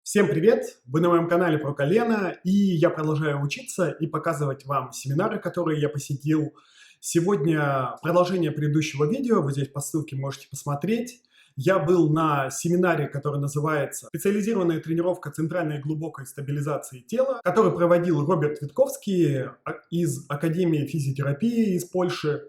Всем привет! Вы на моем канале про колено, и я продолжаю учиться и показывать вам семинары, которые я посетил. Сегодня продолжение предыдущего видео, вы здесь по ссылке можете посмотреть. Я был на семинаре, который называется «Специализированная тренировка центральной и глубокой стабилизации тела», который проводил Роберт Витковский из Академии Физитерапии из Польши.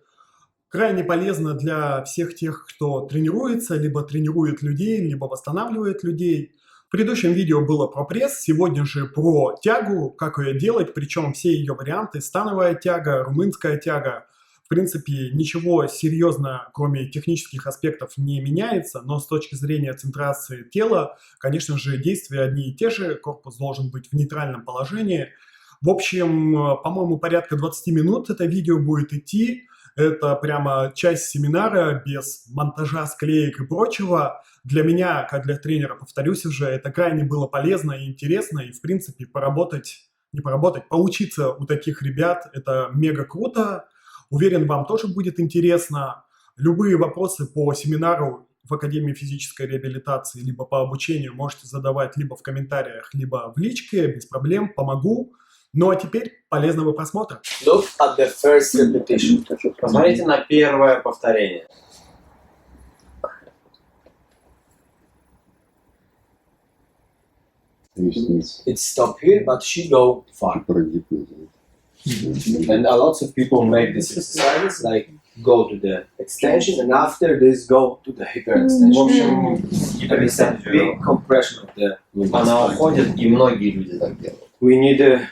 Крайне полезно для всех тех, кто тренируется, либо тренирует людей, либо восстанавливает людей. В предыдущем видео было про пресс, сегодня же про тягу, как ее делать, причем все ее варианты: становая тяга, румынская тяга. В принципе, ничего серьезно, кроме технических аспектов, не меняется, но с точки зрения центрации тела, конечно же, действия одни и те же, корпус должен быть в нейтральном положении. В общем, по-моему, порядка 20 минут это видео будет идти. Это прямо часть семинара, без монтажа, склеек и прочего. Для меня, как для тренера, повторюсь уже, это крайне было полезно и интересно. И, в принципе, поучиться у таких ребят, это мега круто. Уверен, вам тоже будет интересно. Любые вопросы по семинару в Академии физической реабилитации, либо по обучению можете задавать либо в комментариях, либо в личке, без проблем, помогу. Ну а теперь полезного просмотра. Look at the first repetition. Посмотрите на первое повторение. It stop here, but she go far. And a lot of people make this exercise, like go to the extension, and after this go to the hyperextension. В общем, And it's a big compression of the она уходит, и многие люди так делают. We need to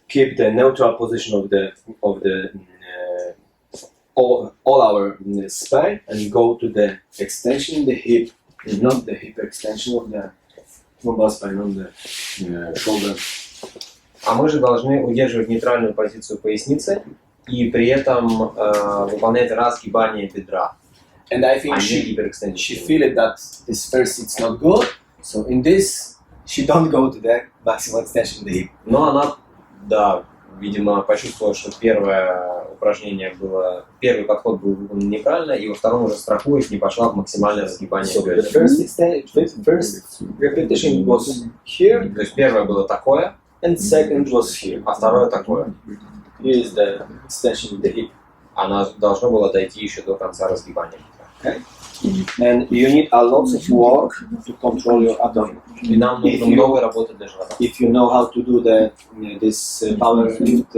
keep the neutral position of the all our spine and go to the extension in the hip, not the hip extension of the lumbar spine on the shoulder. А мы же должны удерживать нейтральную позицию поясницы и при этом выполнять разгибание бедра. And I think А не she гиперэкстенсию. feel it that this first it's not good, so in this she don't go to the maximum extension in the hip. Но она, да, видимо, почувствовала, что первое подход был выполнен неправильно, и во втором уже страхуясь, не пошла в максимальное разгибание So the бедер. first repetition was here, То есть первое было такое, and second was here. а второе такое. Here is the extension in the hip. Она должна была дойти еще до конца разгибания. Okay. And you need a lot of work to control your abdomen. И нам нужно много работать для живота. If you know how to do this power lift,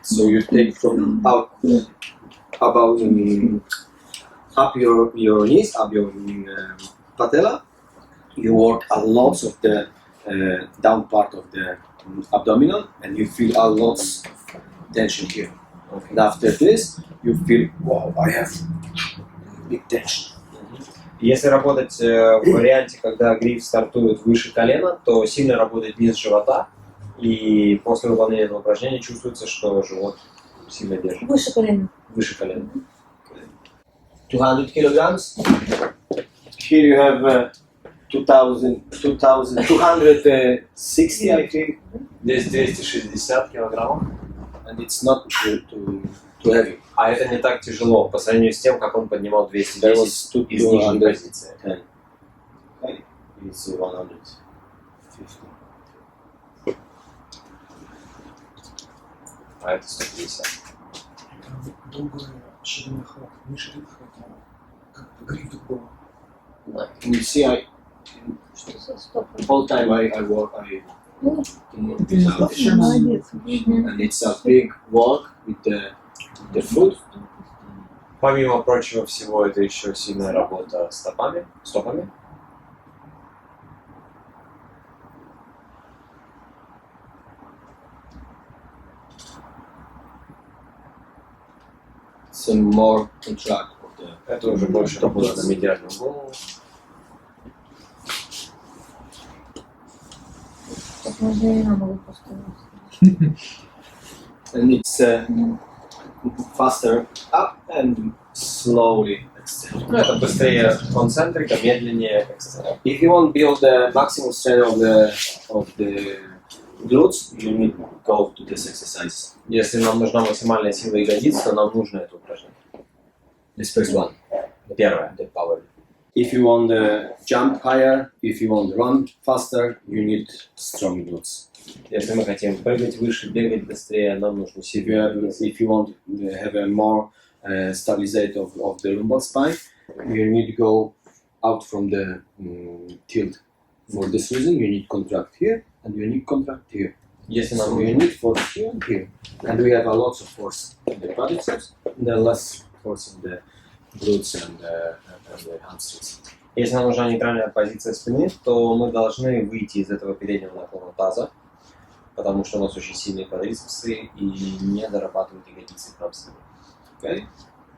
so you take from out about up your knees, up your patella. You work a lot of the down part of the abdominal, and you feel a lot of tension here. Okay. And after this, you feel, wow, I have big tension. Если работать в варианте, когда гриф стартует выше колена, то сильно работает низ живота, и после выполнения этого упражнения чувствуется, что живот сильно держит. Выше колена. Выше колена. 200 kilograms. Here you have 2,260, I think, Здесь 260 килограммов. and it's not too heavy. А это не так тяжело по сравнению с тем, как он поднимал There was 210 из нижней позиции. 210. Okay. It's 150. А это 150. Долгая ширина хвата, не ширина хвата, как гриф другого. And you see, all time I work, Молодец. and it's a big walk with the foot. Помимо прочего всего, это еще сильная работа стопами. Some more contract of the. Это уже больше работа на медиальную голову. Так можно и на ногу поставить. And it's faster up and slowly extend. Ну, это быстрее концентрика, медленнее эксцентрика. If you want to build the maximum strength of the glutes, you need to go to this exercise. Если нам нужна максимальная сила ягодиц, то нам нужно это упражнение. This first one, Первое. the power. If you want to jump higher, if you want to run faster, you need strong glutes. Если мы хотим прыгать выше, бегать быстрее, нам нужны сильные глюты. If you want to have a more stabilization of the lumbar spine, you need to go out from the tilt. For this reason, you need contract here and you need contract here. Если нам So you need force here and here. And we have a lot of force in the quadriceps and then less force in the glutes and the hamstrings. Если нам нужна нейтральная позиция спины, то мы должны выйти из этого переднего наклона таза, потому что у нас очень сильные квадрицепсы и не дорабатывают ягодицы и хамстринги. Okay?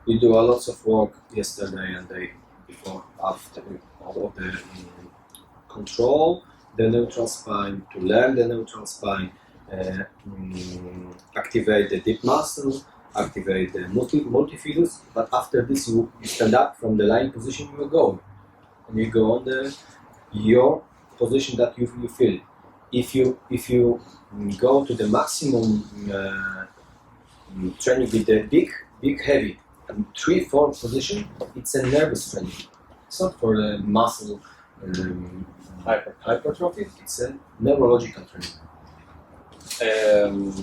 We do a lot of work yesterday and day before, after, all of the control the neutral spine, to learn the neutral spine, activate the deep muscle, activate the multifidus, but after this you stand up from the lying position you go. And you go on your position that you feel. If you go to the maximum training with the big heavy, 3-4 position, it's a nervous training. It's not for the muscle hypertrophy, it's a neurological training.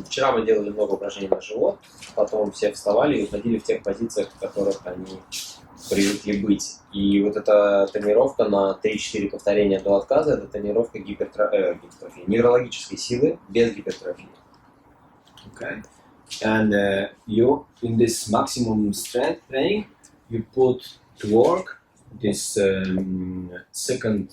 Вчера мы делали много упражнений на живот, потом все вставали и уходили в тех позициях, в которых они привыкли быть. И вот эта тренировка на 3-4 повторения до отказа, это тренировка гипертрофии, неврологической силы без гипертрофии. Okay. And you, in this maximum strength training, you put to work this second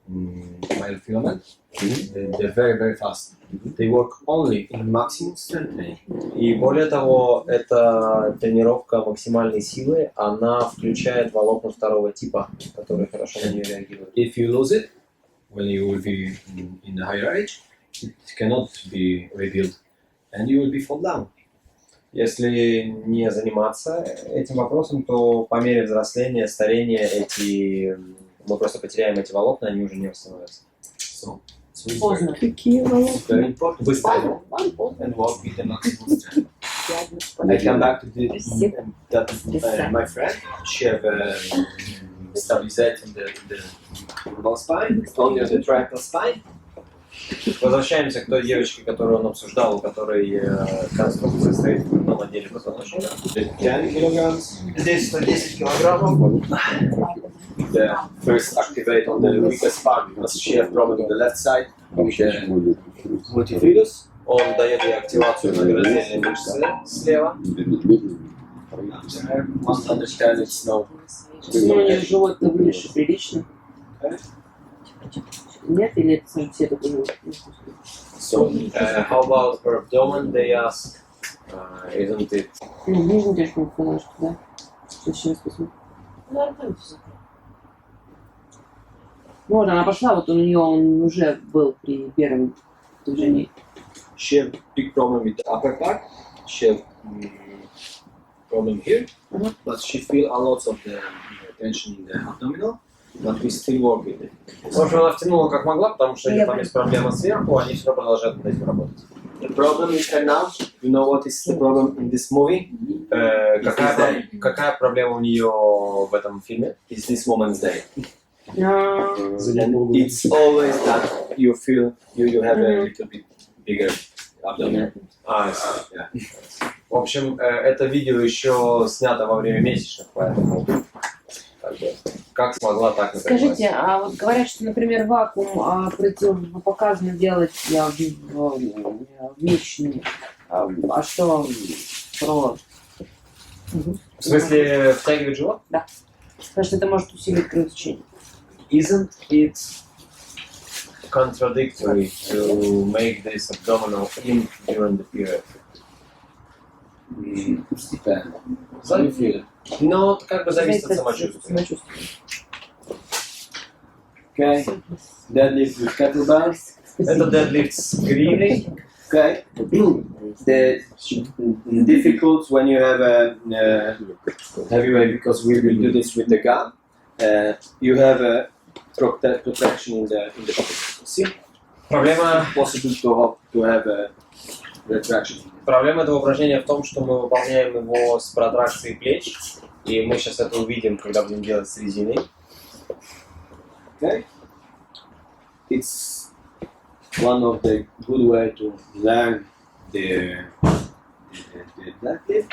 myofilament. They're very fast. They work only in maximum strength training. И более того, эта тренировка максимальной силы, она включает волокна второго типа, которые хорошо на нее реагируют. If you lose it, when you will be in a higher age, it cannot be rebuilt, and you will be fall down. Если не заниматься этим вопросом, то по мере взросления, старения, мы просто потеряем эти волокна, они уже не восстановятся. So it's Поздно. Какие волосы? very important. Быстро. And work with the maximum strength. I come back to that my friend. She have stabilization in the lumbar spine, only on the triangle spine. Возвращаемся к той девочке, которую он обсуждал, у которой конструкция стоит в грудном отделе позвоночника. 10 kilograms. Здесь 110 килограммов. The first activate on the weakest part because she have problem on the left side with the multifidus. Он дает ей активацию многораздельной мышцы слева. Must understand it's no. Ну, у них живот-то выше прилично. Нет, или это все такие? So How about her abdomen? They ask, isn't it? Ну, нижний держим фалашку, да? Сейчас посмотрим. Вот она пошла, вот у нее он уже был при первом движении. she have big problem with the upper part. She have problem here, but she feel a lot of the tension in the abdominal. But we still work with it. В общем, она втянула как могла, потому что там есть проблема сверху, они все равно продолжают над этим работать. The problem is right now. You know what is the problem in this movie? Какая проблема у нее в этом фильме? Is this woman's day? А, And it's always that you feel you have a little bit bigger abdomen. Yeah. В общем, это видео еще снято во время месячных, поэтому как смогла, так и Скажите, а вот говорят, что, например, вакуум противопоказано делать в месячные. А что про... В смысле, втягивать живот? Да. Потому что это может усилить кровотечение. Isn't it contradictory to make this abdominal in during the period? It's depend. So you feel. Но как бы зависит от самочувствия. Okay. Deadlift with kettlebells. Это deadlift с гирей. Okay. The difficult when you have a heavyweight, because we will do this with the gun. You have a protection in the pocket. See? Проблема Possible to have a retraction. Проблема этого упражнения в том, что мы выполняем его с протракцией плеч, И мы сейчас это увидим, когда будем делать с резиной. Okay. It's one of the good way to learn the deadlift.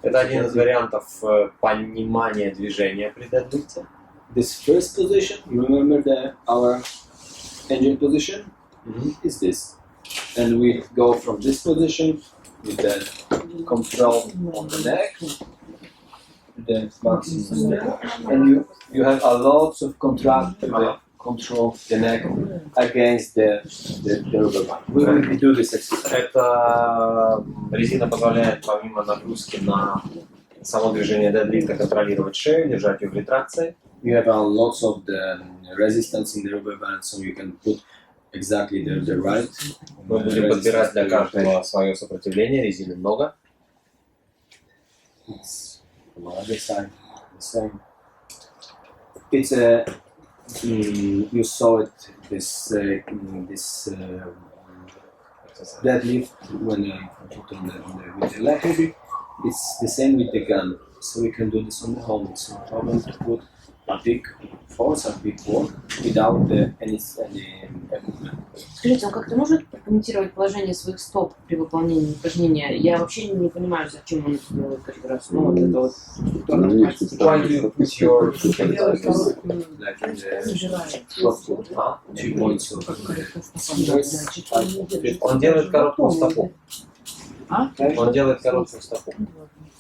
Это один из вариантов понимания движения при дедлифте. This first position, you remember our engine position? Is this. And we go from this position with the control on the neck, the maximum neck, and you have a lot of contract to the control the neck against the rubber band. We will do this exercise. Эта резина позволяет помимо нагрузки на само движение дедлифта контролировать шею, держать ее в ретракции. You have lots of the resistance in the rubber band, so you can put exactly the right. Мы будем подбирать для каждого свое сопротивление, резины много. It's from the other side, the same. It's a you saw it this deadlift when you put on with the leg heavy. It's the same with the gun, so we can do this on the home. It's no problem to put a big force, a big work without any equipment. Скажите, он как-то может прокомментировать положение своих стоп при выполнении упражнения? Я вообще не понимаю, зачем он это делает каждый раз. Ну, вот это вот. Why do you put your foot like this? Like in the left foot, 2 points of Он делает короткую стопу. Он делает короткую стопу.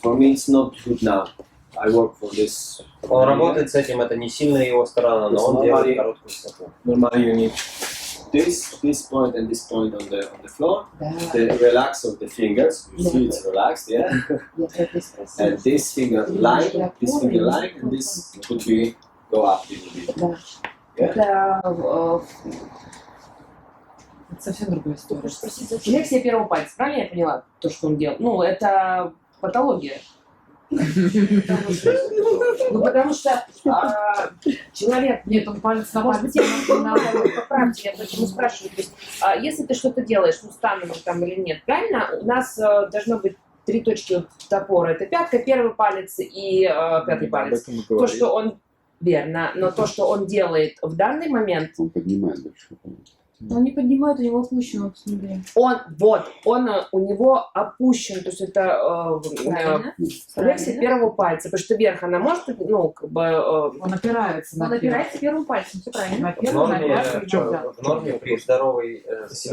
For me, it's not good now. I work for this. Он работает с этим, это не сильная его сторона, но он делает короткую стопу. Normally, you need this point and this point on the floor. The relax of the fingers. You see, it's relaxed, yeah. And this finger line, and this could be go up a little bit. Это совсем другая история. флексия первого пальца, правильно я поняла то, что он делал? Ну, это патология. Ну, потому что человек... Нет, он палец на Может палец. быть, я поправьте, я почему спрашиваю. То есть, если ты что-то делаешь, ну, станом там или нет, правильно? У нас должно быть 3 точки топора. Это пятка, первый палец и пятый палец. То, что он... Верно, но то, что он делает в данный момент... Он поднимает большой палец. Он не поднимает, у него опущен, вот смотри. Он у него опущен, то есть это флексия первого пальца, потому что вверх она может, ну, как бы... Он опирается на первым пальцем, все правильно. На первый, на пятый, да. В норме при здоровой,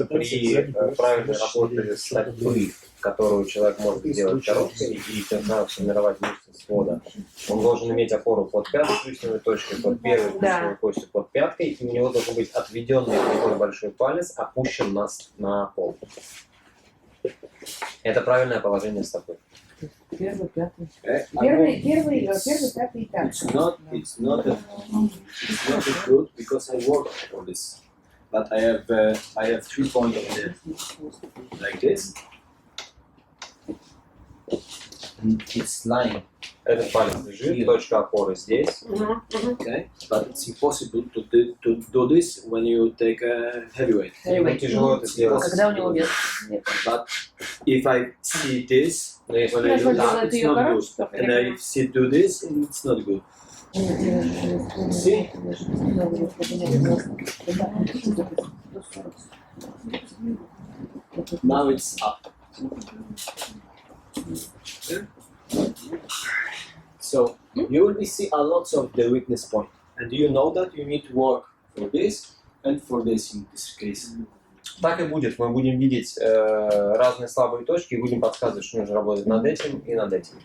при правильной работе стопы, которую человек может сделать короткой и тем самым сформировать мышцы свода, он должен иметь опору под пятой плюсовой точкой, под первой плюсовой костью, под пяткой, и у него должен быть отведенный прямой большой палец опущен на пол. Это правильное положение стопы. Первый, пятый. Первый, пятый и пятый. It's not good because I work for this. But I have 3 points of it like this. And it's lying. Этот палец лежит, точка опоры здесь. Okay, but it's impossible to do this when you take a heavyweight. Ему тяжело это сделать. Когда у него вес? But if I see this, Но если when I do that, это it's ее not good. And I see do this, it's not good. See? Now it's up. So you will see a lot of the weakness point, and you know that you need to work for this and for this in this case. Так и будет. Мы будем видеть разные слабые точки и будем подсказывать, что нужно работать над этим и над этим.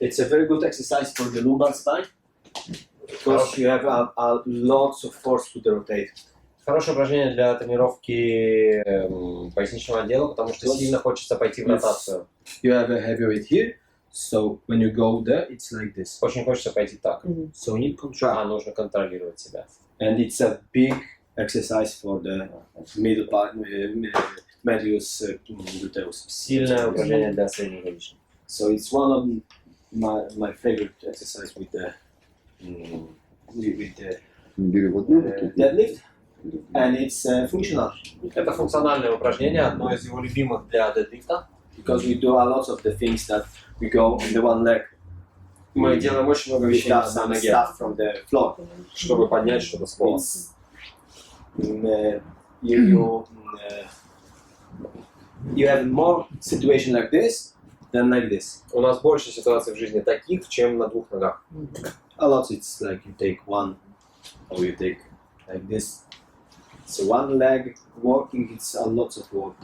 It's a very good exercise for the lumbar spine because you have a lots of force to rotate. Хорошее упражнение для тренировки поясничного отдела, потому что сильно хочется пойти в ротацию. You have a heavyweight here, so when you go there, it's like this. Очень хочется пойти так. So you need control. Нужно контролировать себя. And it's a big exercise for the middle part, medius gluteus. Сильное упражнение для среднеголичных. So it's one of my favorite exercise with the deadlift, and it's functional. Это функциональное упражнение, одно из его любимых для дедлифта. Because we do a lot of the things that we go on the one leg. Мы делаем очень много We вещей start на some ноге, stuff from the floor. чтобы поднять что-то с пола. It's, you have more situation like this than like this. У нас больше ситуаций в жизни таких, чем на двух ногах. A lot it's like you take one or you take like this. So one leg walking, it's a lot of work.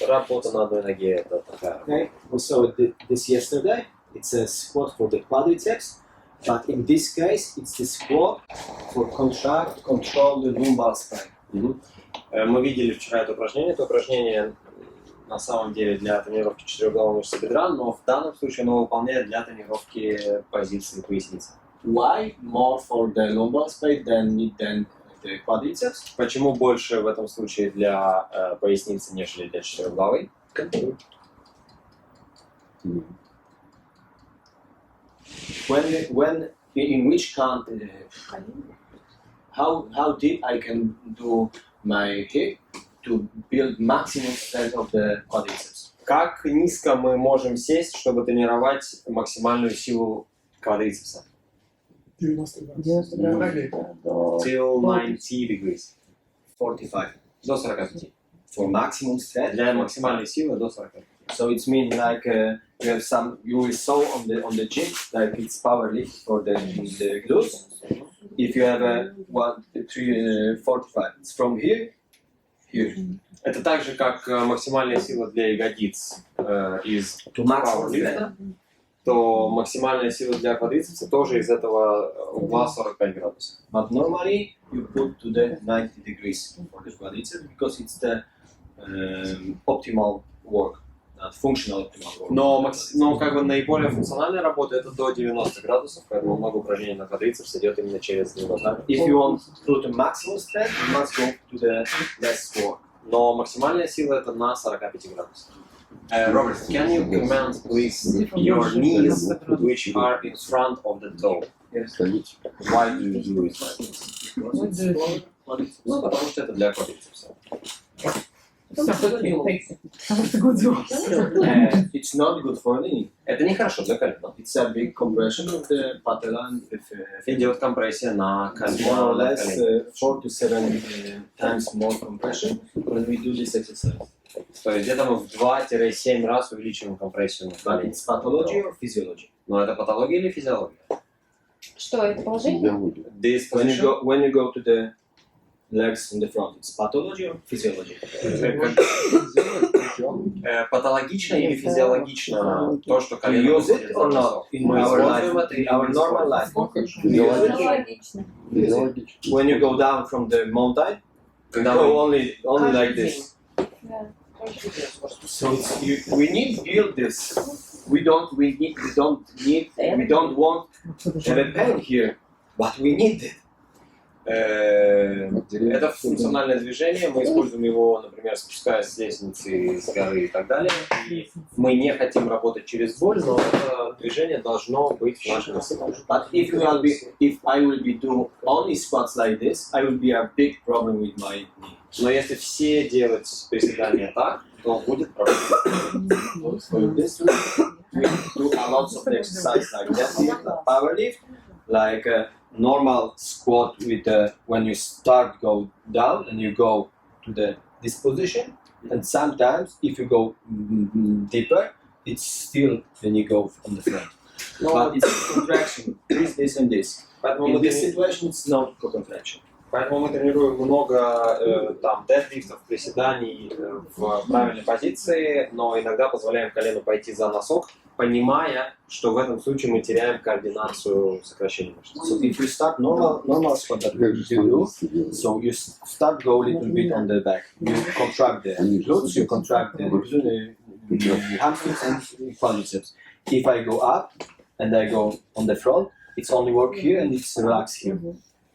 Работа на одной ноге — это такая. Okay, we saw this yesterday. It's a squat for the quadriceps, but in this case, it's the squat for control the lumbar spine. Мы видели вчера это упражнение. Это упражнение на самом деле для тренировки четырехглавой мышцы бедра, но в данном случае оно выполняет для тренировки позиции поясницы. Why more for the lumbar spine than the quadriceps? Почему больше в этом случае для поясницы, нежели для четырехглавой? When in which country? How deep I can do my hip to build maximum strength of the quadriceps? Как низко мы можем сесть, чтобы тренировать максимальную силу квадрицепса? 90 90 градусов. Till 90 degrees. 45 До 45. for maximum strength. Для максимальной силы до 45. So it means like you have some, you will saw on the gym like it's power lift for the glutes. If you have a 45, it's from here. Это так же, как максимальная сила для ягодиц из To maximum пауэрлифта, то максимальная сила для квадрицепса тоже из этого угла 45 градусов. But normally you put to the 90 degrees for the quadriceps because it's the optimal work, not functional optimal work. Но как бы наиболее функциональная работа это до 90 градусов, поэтому много упражнений на квадрицепс идет именно через 90. If you want to do the maximum strength, you must go to the less work. Но максимальная сила это на 45 градусах. Robert, can you comment please your knees which are in front of the toe? Yes. Why do you do it like this? Ну, потому что это для квадрицепса. It's not good for knee. Это нехорошо для колена. It's a big compression of the patella and Идет компрессия на more or колено. less 4 to 7 times more compression when we do this exercise. То есть где-то мы в 2-7 раз увеличиваем компрессию на But колене. it's pathology or physiology. Но это патология или физиология? Что, это положение? This When position? you go to the legs in the front, it's pathology or physiology. Патологично или физиологично то, что We колено use it or not in Мы our используем life, это или in our не normal используем? life? Логично. When you go down from the mountain, Когда go мы only like this. Да. So we need to build this. We don't want to have a pain here, but we need it. это функциональное движение, мы используем его, например, спускаясь с лестницы, с горы и так далее. И мы не хотим работать через боль, но это движение должно быть в нашем арсенале. But if I will be do only squats like this, I will be a big problem with my knee. Но если все делать приседания так, то будет проблема. So this we do a lot of exercise like that, like power lift, like a normal squat with when you start go down and you go to this position, and sometimes if you go deeper, it's still when you go on the front. But it's contraction, this and this. In this situation, it's not contraction. Поэтому мы тренируем много там дедлифтов, приседаний в правильной позиции, но иногда позволяем колену пойти за носок, понимая, что в этом случае мы теряем координацию сокращения мышц. So if you start normal squat that you do, so you start go a little bit on the back. You contract the glutes, you contract the hamstrings and quadriceps. If I go up and I go on the front, it's only work here and it's relax here.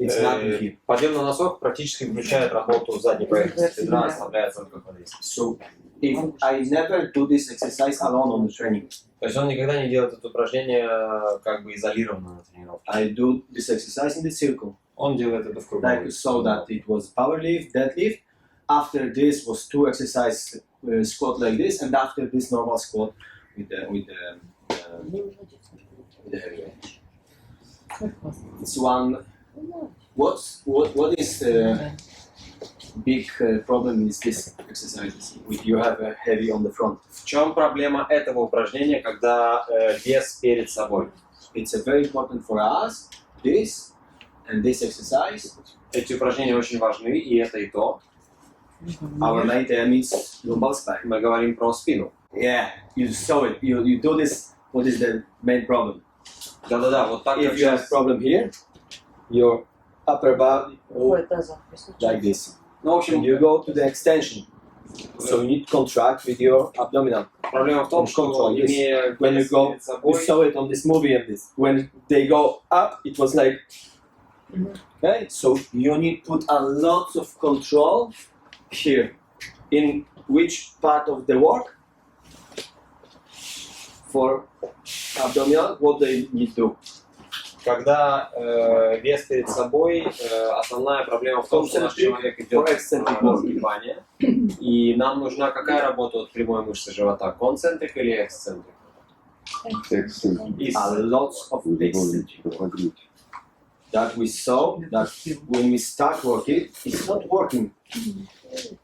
It's nothing here. Подъем на носок практически включает работу задней поверхности бедра, оставляет только квадрицепс. So if I never do this exercise alone on the training, То есть он никогда не делает это упражнение как бы изолированно на тренировке. I do this exercise in the circle. Он делает это в кругу. Like you saw that it was power lift, deadlift. After this was two exercises, squat like this, and after this normal squat with the heavy range. It's one. What is the big problem is this exercises? You have a heavy on the front. В чем проблема этого упражнения, когда вес перед собой? It's very important for us. This and this exercise. Эти упражнения очень важны, и это и то. Our main term is lumbar spine. Мы говорим про спину. Yeah, you saw it. You do this. What is the main problem? Да-да-да, вот так If как you have сейчас. problem here, your upper body like this. Ну, в общем, And you go to the extension. So you need to contract with your abdominal. проблема в том, что Control, yes. имея When you вес go, перед you собой, saw it on this movie and this. When they go up, it was like. Okay, so you need to put a lot of control here. In which part of the work? For abdominal, what they need to do? когда вес перед собой, основная проблема в том, что наш человек идет на разгибание, и нам нужна какая работа от прямой мышцы живота? Концентрик или эксцентрик? A lot of eccentric. That we saw that when we start working, it's not working.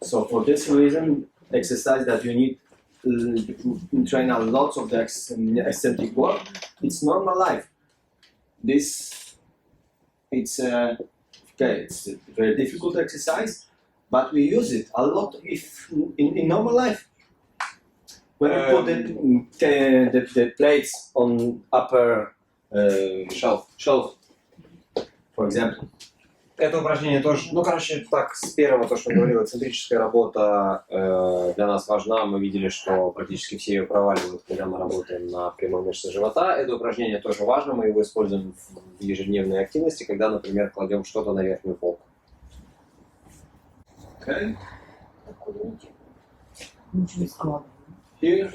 So for this reason, exercise that you need to train a lot of the eccentric work, it's normal life. This, it's it's a very difficult exercise, but we use it a lot if in normal life. When we put the plates on upper shelf, for example. Это упражнение тоже, ну, короче, так, с первого, то, что я говорил, эксцентрическая работа для нас важна. Мы видели, что практически все ее проваливают, когда мы работаем на прямой мышце живота. Это упражнение тоже важно, мы его используем в ежедневной активности, когда, например, кладем что-то на верхнюю полку. Okay. Here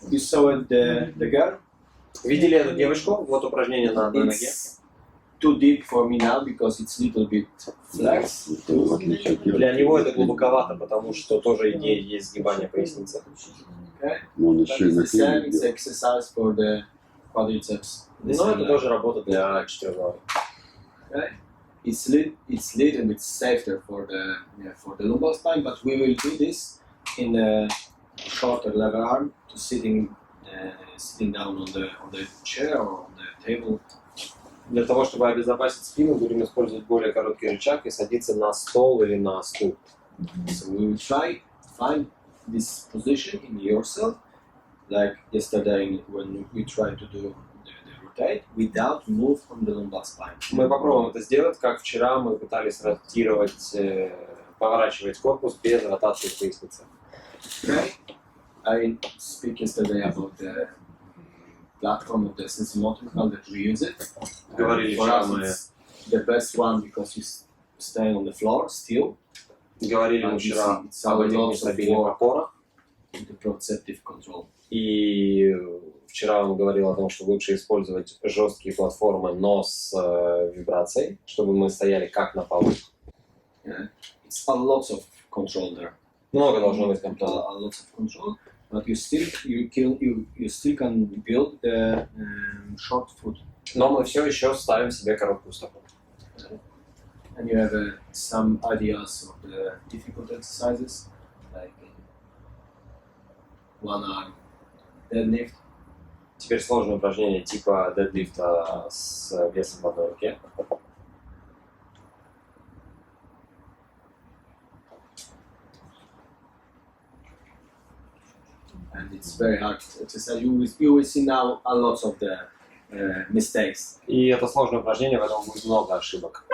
you saw it, the girl. Видели эту девочку? Вот упражнение на одной ноге. It's too deep for me now because it's little bit flex. Для него это глубоковато, потому что тоже идея есть сгибание поясницы. Okay. Но он But еще и it's на the same. теле It's делает. exercise for the quadriceps. Но это тоже работа для четырехногих. Okay. It's little bit safer for the lumbar spine, but we will do this in a shorter lever arm to sitting down on the chair or on the table. Для того, чтобы обезопасить спину, будем использовать более короткий рычаг и садиться на стол или на стул. So we will try to find this position in yourself, like yesterday when we tried to do the rotate without move from the lumbar spine. Мы попробуем это сделать, как вчера мы пытались ротировать, поворачивать корпус без ротации поясницы. Okay. I speak yesterday about the platform of the sensomotor that we use it. Говорили For вчера us, мы, it's the best one because you stay on the floor still. говорили мы вчера об этих нестабильных опорах. The proprioceptive control. И вчера он говорил о том, что лучше использовать жесткие платформы, но с вибрацией, чтобы мы стояли как на полу. Yeah. It's a lot of control there. Много должно быть контроля. A lot of control, but you still can build the short foot. Но мы все еще ставим себе короткую стопу. And you have some ideas of the difficult exercises, like one arm deadlift. Теперь сложное упражнение типа дедлифта с весом в одной руке. And it's very hard exercise. You will see now a lot of the mistakes. И это сложное упражнение, в этом будет много ошибок.